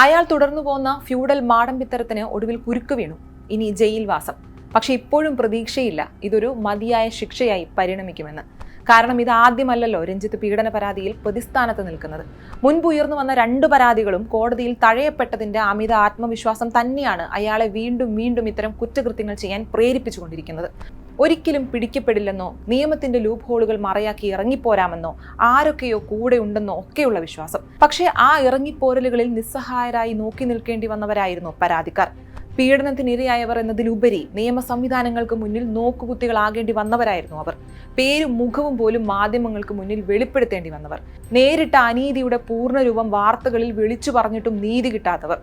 അയാൾ തുടർന്നു പോന്ന ഫ്യൂഡൽ മാടമ്പിത്തരത്തിന് ഒടുവിൽ കുരുക്ക് വീണു. ഇനി ജയിൽവാസം. പക്ഷെ ഇപ്പോഴും പ്രതീക്ഷയില്ല ഇതൊരു മതിയായ ശിക്ഷയായി പരിണമിക്കുമെന്ന്. കാരണം ഇത് ആദ്യമല്ലല്ലോ രഞ്ജിത്ത് പീഡന പരാതിയിൽ പ്രതിസ്ഥാനത്ത് നിൽക്കുന്നത്. മുൻപ് ഉയർന്നു വന്ന 2 പരാതികളും കോടതിയിൽ തഴയപ്പെട്ടതിന്റെ അമിത ആത്മവിശ്വാസം തന്നെയാണ് അയാളെ വീണ്ടും വീണ്ടും ഇത്തരം കുറ്റകൃത്യങ്ങൾ ചെയ്യാൻ പ്രേരിപ്പിച്ചുകൊണ്ടിരിക്കുന്നത്. ഒരിക്കലും പിടിക്കപ്പെടില്ലെന്നോ നിയമത്തിന്റെ ലൂപ്പ് ഹോളുകൾ മറയാക്കി ഇറങ്ങിപ്പോരാമെന്നോ ആരൊക്കെയോ കൂടെ ഉണ്ടെന്നോ ഒക്കെയുള്ള വിശ്വാസം. പക്ഷേ ആ ഇറങ്ങിപ്പോരലുകളിൽ നിസ്സഹായരായി നോക്കി നിൽക്കേണ്ടി വന്നവരായിരുന്നു പരാതിക്കാർ. പീഡനത്തിനിരയായവർ എന്നതിലുപരി നിയമ സംവിധാനങ്ങൾക്ക് മുന്നിൽ നോക്കുകുത്തികളാകേണ്ടി വന്നവരായിരുന്നു അവർ. പേരും മുഖവും പോലും മാധ്യമങ്ങൾക്ക് മുന്നിൽ വെളിപ്പെടുത്തേണ്ടി വന്നവർ. നേരിട്ട അനീതിയുടെ പൂർണ്ണരൂപം വാർത്തകളിൽ വിളിച്ചു പറഞ്ഞിട്ടും നീതി കിട്ടാത്തവർ.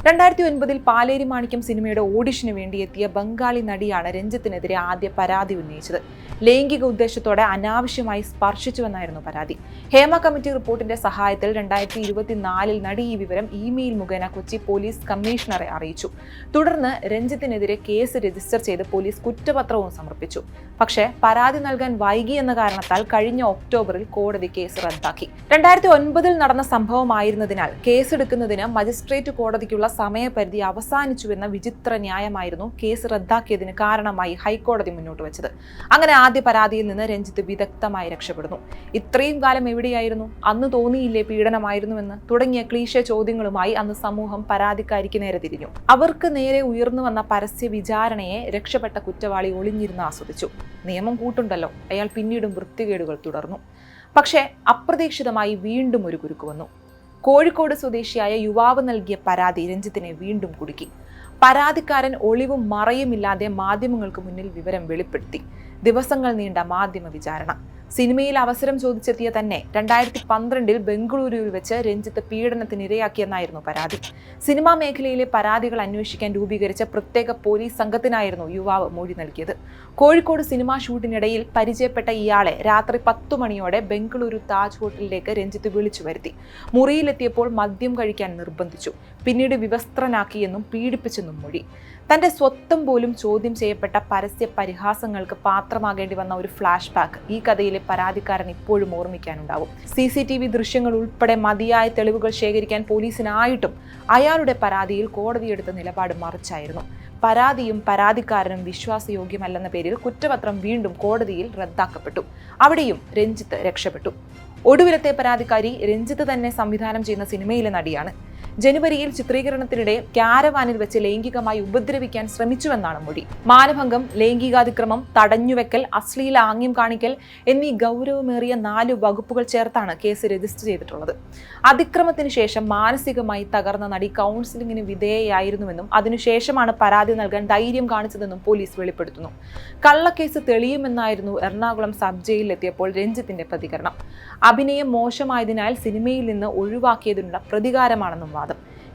2009 പാലേരി മാണിക്യം സിനിമയുടെ ഓഡിഷന് വേണ്ടി എത്തിയ ബംഗാളി നടിയാണ് രഞ്ജിത്തിനെതിരെ ആദ്യ പരാതി ഉന്നയിച്ചത്. ലൈംഗിക ഉദ്ദേശത്തോടെ അനാവശ്യമായി സ്പർശിച്ചുവെന്നായിരുന്നു പരാതി. ഹേമ കമ്മിറ്റി റിപ്പോർട്ടിന്റെ സഹായത്തിൽ 2024 നടി ഈ വിവരം ഇമെയിൽ മുഖേന കൊച്ചി പോലീസ് കമ്മീഷണറെ അറിയിച്ചു. തുടർന്ന് രഞ്ജിത്തിനെതിരെ കേസ് രജിസ്റ്റർ ചെയ്ത് പോലീസ് കുറ്റപത്രവും സമർപ്പിച്ചു. പക്ഷേ പരാതി നൽകാൻ വൈകി എന്ന കാരണത്താൽ കഴിഞ്ഞ ഒക്ടോബറിൽ കോടതി കേസ് റദ്ദാക്കി. 2009 നടന്ന സംഭവമായിരുന്നതിനാൽ കേസെടുക്കുന്നതിന് മജിസ്ട്രേറ്റ് കോടതിക്കുള്ള സമയപരിധി അവസാനിച്ചുവെന്ന വിചിത്ര ന്യായമായിരുന്നു കേസ് റദ്ദാക്കിയതിന് കാരണമായി ഹൈക്കോടതി മുന്നോട്ട് വെച്ചത്. അങ്ങനെ ആദ്യ പരാതിയിൽ നിന്ന് രഞ്ജിത്ത് വിദഗ്ധമായി രക്ഷപ്പെടുന്നു. ഇത്രയും കാലം എവിടെയായിരുന്നു? അന്ന് തോന്നിയില്ലേ പീഡനമായിരുന്നുവെന്ന് തുടങ്ങിയ ക്ലീശേ ചോദ്യങ്ങളുമായി അന്ന് സമൂഹം പരാതിക്കാരിക്ക് നേരെ തിരിഞ്ഞു. അവർക്ക് നേരെ ഉയർന്നു വന്ന പരസ്യ വിചാരണയെ രക്ഷപ്പെട്ട കുറ്റവാളി ഒളിഞ്ഞിരുന്ന് ആസ്വദിച്ചു. നിയമം കൂട്ടുണ്ടല്ലോ, അയാൾ പിന്നീടും വൃത്തികേടുകൾ തുടർന്നു. പക്ഷേ അപ്രതീക്ഷിതമായി വീണ്ടും ഒരു കുരുക്ക് വന്നു. കോഴിക്കോട് സ്വദേശിയായ യുവാവ് നൽകിയ പരാതി രഞ്ജിത്തിനെ വീണ്ടും കുടുക്കി. പരാതിക്കാരൻ ഒളിവും മറയുമില്ലാതെ മാധ്യമങ്ങൾക്ക് മുന്നിൽ വിവരം വെളിപ്പെടുത്തി. ദിവസങ്ങൾ നീണ്ട മാധ്യമ വിചാരണ. സിനിമയിൽ അവസരം ചോദിച്ചെത്തിയ തന്നെ 2012 ബംഗളൂരുവിൽ വെച്ച് രഞ്ജിത്ത് പീഡനത്തിനിരയാക്കിയെന്നായിരുന്നു പരാതി. സിനിമാ മേഖലയിലെ പരാതികൾ അന്വേഷിക്കാൻ രൂപീകരിച്ച പ്രത്യേക പോലീസ് സംഘത്തിനായിരുന്നു യുവാവ് മൊഴി നൽകിയത്. കോഴിക്കോട് സിനിമാ ഷൂട്ടിനിടയിൽ പരിചയപ്പെട്ട ഇയാളെ രാത്രി 10 മണിയോടെ ബംഗളൂരു താജ് ഹോട്ടലിലേക്ക് രഞ്ജിത്ത് വിളിച്ചു വരുത്തി. മുറിയിലെത്തിയപ്പോൾ മദ്യം കഴിക്കാൻ നിർബന്ധിച്ചു. പിന്നീട് വിവസ്ത്രനാക്കിയെന്നും പീഡിപ്പിച്ചെന്നും മൊഴി. തന്റെ സ്വത്വം പോലും ചോദ്യം ചെയ്യപ്പെട്ട പരസ്യ പരിഹാസങ്ങൾക്ക് പാത്രമാകേണ്ടി വന്ന ഒരു ഫ്ലാഷ് ബാക്ക് ഈ കഥയിലെ പരാതിക്കാരൻ ഇപ്പോഴും ഓർമ്മിക്കാനുണ്ടാവും. CCTV ദൃശ്യങ്ങൾ ഉൾപ്പെടെ മതിയായ തെളിവുകൾ ശേഖരിക്കാൻ പോലീസിനായിട്ടും അയാളുടെ പരാതിയിൽ കോടതിയെടുത്ത നിലപാട് മറിച്ചായിരുന്നു. പരാതിയും പരാതിക്കാരനും വിശ്വാസയോഗ്യമല്ലെന്ന പേരിൽ കുറ്റപത്രം വീണ്ടും കോടതിയിൽ റദ്ദാക്കപ്പെട്ടു. അവിടെയും രഞ്ജിത്ത് രക്ഷപ്പെട്ടു. ഒടുവിലത്തെ പരാതിക്കാരി രഞ്ജിത്ത് തന്നെ സംവിധാനം ചെയ്യുന്ന സിനിമയിലെ നടിയാണ്. ജനുവരിയിൽ ചിത്രീകരണത്തിനിടെ ക്യാരവാനിൽ വെച്ച് ലൈംഗികമായി ഉപദ്രവിക്കാൻ ശ്രമിച്ചുവെന്നാണ് മൊഴി. മാനഭംഗം, ലൈംഗികാതിക്രമം, തടഞ്ഞുവെക്കൽ, അശ്ലീല ആംഗ്യം കാണിക്കൽ എന്നീ ഗൗരവമേറിയ 4 വകുപ്പുകൾ ചേർത്താണ് കേസ് രജിസ്റ്റർ ചെയ്തിട്ടുള്ളത്. അതിക്രമത്തിന് ശേഷം മാനസികമായി തകർന്ന നടി കൗൺസിലിംഗിന് വിധേയയായിരുന്നുവെന്നും അതിനുശേഷമാണ് പരാതി നൽകാൻ ധൈര്യം കാണിച്ചതെന്നും പോലീസ് വെളിപ്പെടുത്തുന്നു. കള്ളക്കേസ് തെളിയുമെന്നായിരുന്നു എറണാകുളം സബ് ജയിലിലെത്തിയപ്പോൾ രഞ്ജിത്തിന്റെ പ്രതികരണം. അഭിനയം മോശമായതിനാൽ സിനിമയിൽ നിന്ന് ഒഴിവാക്കിയതിനുള്ള പ്രതികാരമാണെന്നും വാദം.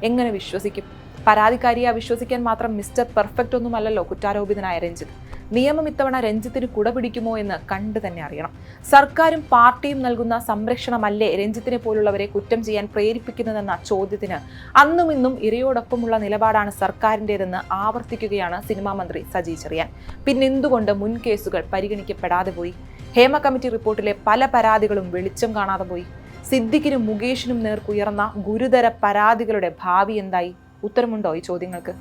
എങ്ങനെ വിശ്വസിക്കും? പരാതിക്കാരിയെ അവിശ്വസിക്കാൻ മാത്രം മിസ്റ്റർ പെർഫെക്റ്റ് ഒന്നുമല്ലല്ലോ കുറ്റാരോപിതനായ രഞ്ജിത്ത്. നിയമം ഇത്തവണ രഞ്ജിത്തിന് കുട പിടിക്കുമോ എന്ന് കണ്ടു തന്നെ അറിയണം. സർക്കാരും പാർട്ടിയും നൽകുന്ന സംരക്ഷണമല്ലേ രഞ്ജിത്തിനെ പോലുള്ളവരെ കുറ്റം ചെയ്യാൻ പ്രേരിപ്പിക്കുന്നതെന്ന ചോദ്യത്തിന് അന്നും ഇന്നും ഇരയോടൊപ്പമുള്ള നിലപാടാണ് സർക്കാരിൻ്റെതെന്ന് ആവർത്തിക്കുകയാണ് സിനിമാ മന്ത്രി സജി ചെറിയാൻ. പിന്നെന്തുകൊണ്ട് മുൻ കേസുകൾ പരിഗണിക്കപ്പെടാതെ പോയി? ഹേമ കമ്മിറ്റി റിപ്പോർട്ടിലെ പല പരാതികളും വെളിച്ചം കാണാതെ പോയി. സിദ്ദിഖിനും മുകേഷിനും നേർക്കുയർന്ന ഗുരുതര പരാതികളുടെ ഭാവി എന്തായി? ഉത്തരമുണ്ടോ ഈ ചോദ്യങ്ങൾക്ക്?